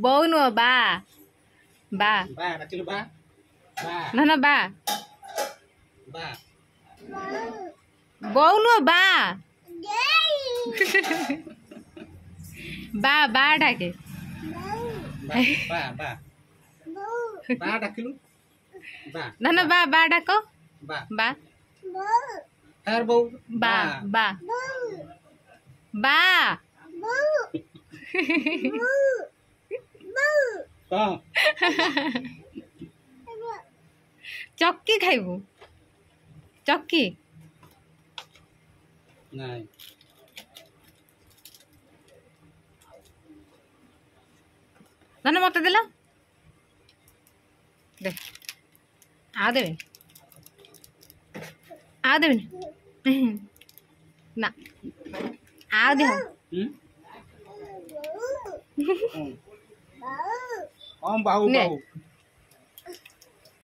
बौ नुह बा बा बा डाकिलु बा बा ना ना बा बा बौ नुह बा बा बा डाके बा बा बा डाकिलु बा ना ना बा बा डाको बा बा हर बौ बा बा बा हां चक्की खाइबू चक्की नहीं ना ना मत देला दे आ देबे आ देबे ना आ दे बाहु ने बाहु